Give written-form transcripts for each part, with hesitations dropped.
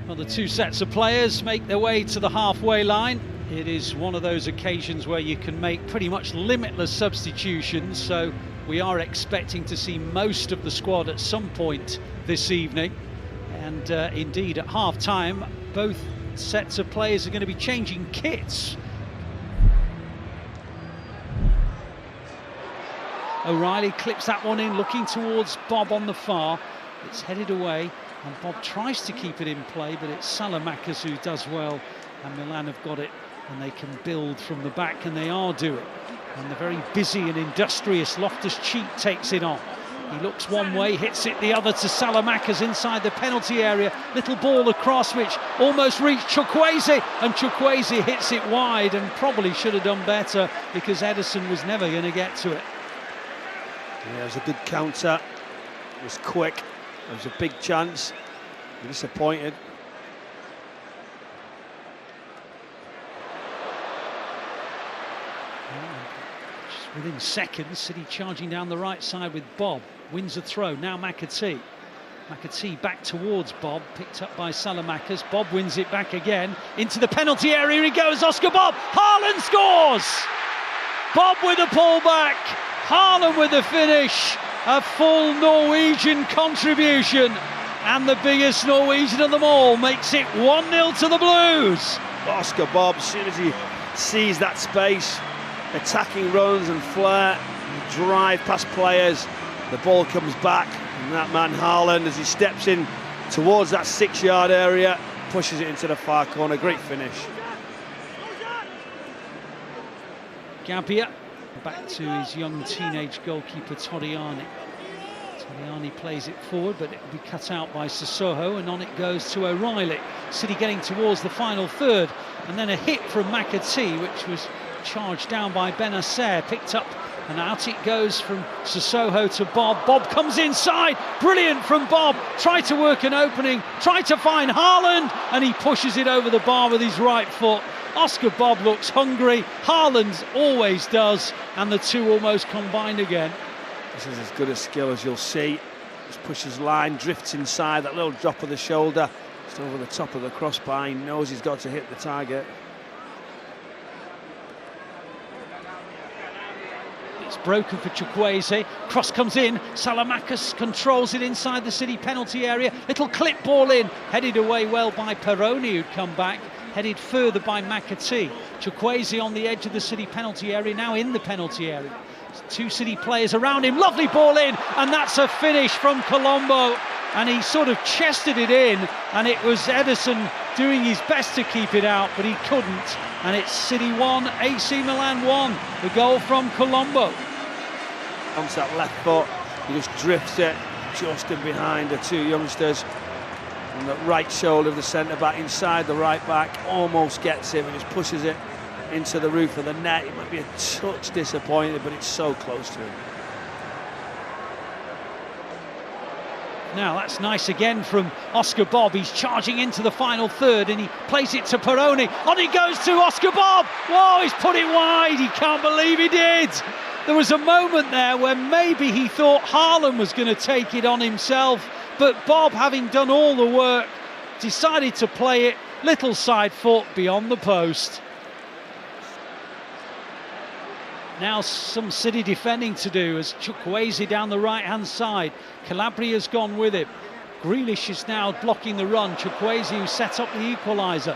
Well, the two sets of players make their way to the halfway line. It is one of those occasions where you can make pretty much limitless substitutions, so we are expecting to see most of the squad at some point this evening. And indeed, at half-time, both sets of players are going to be changing kits. O'Reilly clips that one in, looking towards Bob on the far. It's headed away, and Bob tries to keep it in play, but it's Salamakers who does well, and Milan have got it, and they can build from the back, and they are doing. And the very busy and industrious Loftus-Cheek takes it on. He looks one way, hits it the other to Salamakers inside the penalty area. Little ball across, which almost reached Chukwueze, and Chukwueze hits it wide, and probably should have done better because Ederson was never going to get to it. Yeah, it was a good counter. It was quick. It was a big chance. You're disappointed. Just within seconds, City charging down the right side with Bob. Wins the throw. Now McAtee. McAtee back towards Bob. Picked up by Salamakers. Bob wins it back again. Into the penalty area. Here he goes. Oscar Bob. Haaland scores! Bob with a pullback. Haaland with the finish, a full Norwegian contribution, and the biggest Norwegian of them all makes it 1-0 to the Blues. Oscar Bob, as soon as he sees that space, attacking runs and flair, drive past players, the ball comes back, and that man Haaland, as he steps in towards that 6-yard area, pushes it into the far corner. Great finish. Gabbia. Back to his young teenage goalkeeper Torriani. Torriani plays it forward, but it'll be cut out by Sissoko, and on it goes to O'Reilly. City getting towards the final third, and then a hit from McAtee, which was charged down by Benacer, picked up, and out it goes from Sissoko to Bob. Bob comes inside, brilliant from Bob. Tried to work an opening, tried to find Haaland, and he pushes it over the bar with his right foot. Oscar Bob looks hungry, Haaland always does, and the two almost combined again. This is as good a skill as you'll see. Just pushes line, drifts inside, that little drop of the shoulder, just over the top of the crossbar. He knows he's got to hit the target. It's broken for Chukwueze, cross comes in, Salamakers controls it inside the City penalty area, little clip ball in, headed away well by Peroni, who'd come back. Headed further by McAtee. Chukwueze on the edge of the City penalty area, now in the penalty area. Two City players around him, lovely ball in, and that's a finish from Colombo. And he sort of chested it in, and it was Ederson doing his best to keep it out, but he couldn't. And it's City 1, AC Milan 1, the goal from Colombo. Onto that left foot, he just drifts it just in behind the two youngsters. On the right shoulder of the centre-back, inside the right-back, almost gets him and just pushes it into the roof of the net. He might be a touch disappointed, but it's so close to him. Now that's nice again from Oscar Bob. He's charging into the final third, and he plays it to Peroni. On it goes to Oscar Bob. Whoa, he's put it wide. He can't believe he did. There was a moment there where maybe he thought Haaland was going to take it on himself, but Bob, having done all the work, decided to play it little side foot beyond the post. Now some City defending to do as Chukwueze down the right-hand side. Calabria's gone with him. Grealish is now blocking the run. Chukwueze, who set up the equaliser.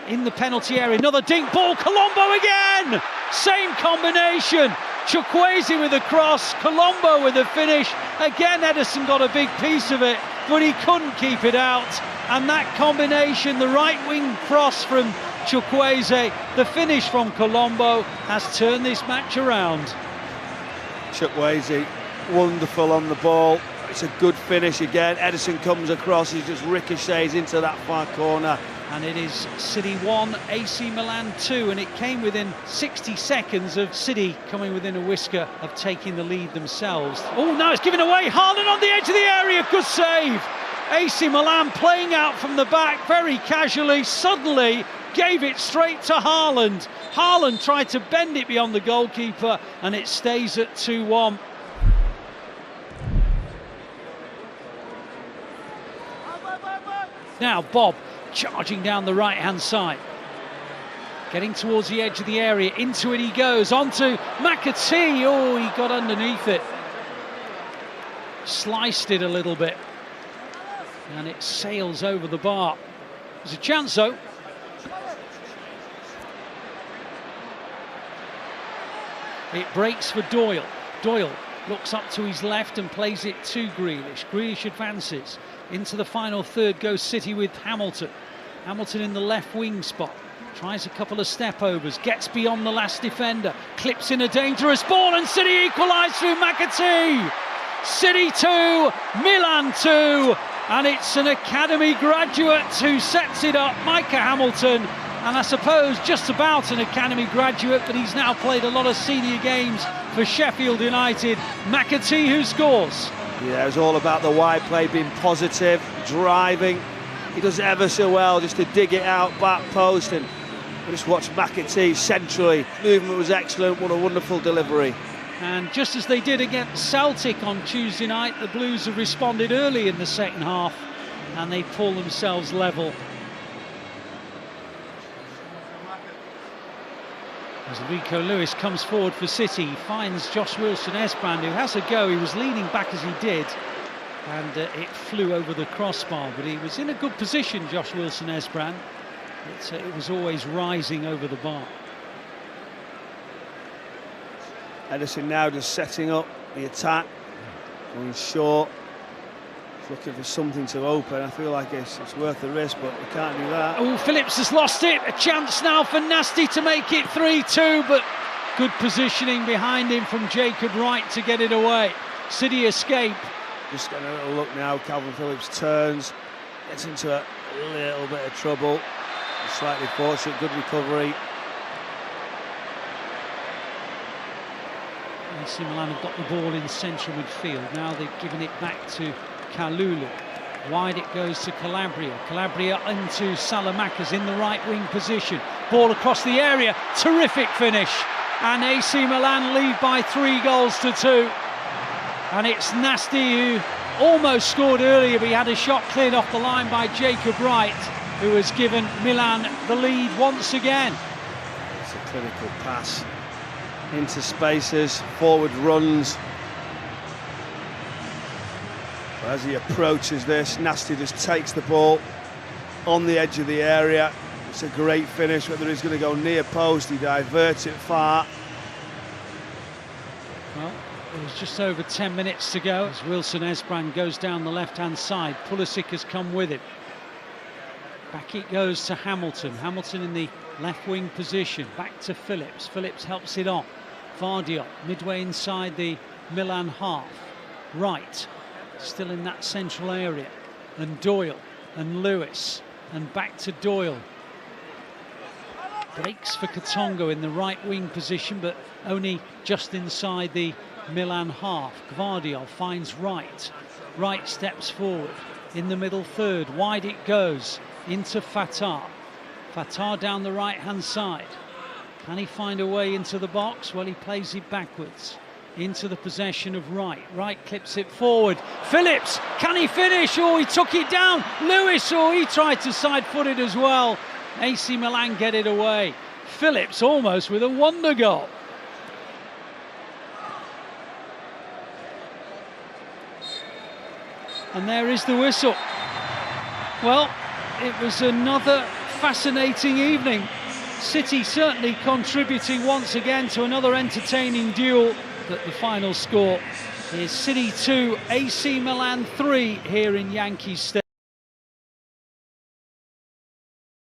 In the penalty area, another dink ball, Colombo again! Same combination. Chukwueze with a cross, Colombo with a finish. Again, Ederson got a big piece of it, but he couldn't keep it out. And that combination, the right wing cross from Chukwueze, the finish from Colombo, has turned this match around. Chukwueze, wonderful on the ball. It's a good finish again. Ederson comes across, he just ricochets into that far corner. And it is City 1, AC Milan 2, and it came within 60 seconds of City coming within a whisker of taking the lead themselves. Oh, now it's given away. Haaland on the edge of the area, good save. AC Milan playing out from the back very casually, suddenly gave it straight to Haaland. Haaland tried to bend it beyond the goalkeeper, and it stays at 2-1. Now Bob charging down the right-hand side. Getting towards the edge of the area, into it he goes, onto McAtee. Oh, he got underneath it. Sliced it a little bit. And it sails over the bar. There's a chance though. It breaks for Doyle. Doyle looks up to his left and plays it to Grealish. Grealish advances. Into the final third goes City with Hamilton. Hamilton in the left wing spot. Tries a couple of step overs, gets beyond the last defender, clips in a dangerous ball, and City equalise through McAtee. City 2, Milan 2, and it's an academy graduate who sets it up, Micah Hamilton, and I suppose just about an academy graduate, but he's now played a lot of senior games for Sheffield United. McAtee who scores. Yeah, it was all about the wide play, being positive, driving. He does it ever so well just to dig it out, back post, and just watch McAtee centrally. Movement was excellent, what a wonderful delivery. And just as they did against Celtic on Tuesday night, the Blues have responded early in the second half and they pull themselves level. As Rico Lewis comes forward for City, he finds Josh Wilson-Esbrand, who has a go. He was leaning back as he did, and it flew over the crossbar, but he was in a good position, Josh Wilson-Esbrand. It was always rising over the bar. Edison now just setting up the attack, going short, looking for something to open. I feel like it's worth the risk, but we can't do that. Oh, Phillips has lost it. A chance now for Nasty to make it 3-2, but good positioning behind him from Jacob Wright to get it away. City escape. Just getting a little look now. Calvin Phillips turns, gets into a little bit of trouble. Slightly fortunate, good recovery. AC Milan have got the ball in central midfield. Now they've given it back to Kalulu. Wide it goes to Calabria. Calabria into Salamanca's in the right wing position. Ball across the area. Terrific finish. And AC Milan lead by 3-2. And it's Nasty who almost scored earlier, but he had a shot cleared off the line by Jacob Wright, who has given Milan the lead once again. It's a clinical pass into spaces, forward runs. As he approaches this, Nasty just takes the ball on the edge of the area. It's a great finish, whether he's going to go near post, he diverts it far. Well, there's just over 10 minutes to go as Wilson-Esbrand goes down the left-hand side. Pulisic has come with it. Back it goes to Hamilton. Hamilton in the left wing position. Back to Phillips. Phillips helps it on. Vardiol midway inside the Milan half. Wright still in that central area. And Doyle and Lewis. And back to Doyle. Breaks for Katongo in the right wing position, but only just inside the Milan half. Gvardiol finds Wright. Wright steps forward. In the middle third. Wide it goes. Into Fatah. Fatah down the right-hand side. Can he find a way into the box? Well, he plays it backwards. Into the possession of Wright. Wright clips it forward. Phillips, can he finish? Oh, he took it down. Lewis, oh, he tried to side-foot it as well. AC Milan get it away. Phillips almost with a wonder goal. And there is the whistle. Well, it was another fascinating evening. City certainly contributing once again to another entertaining duel, but the final score is City 2, AC Milan 3 here in Yankee Stadium.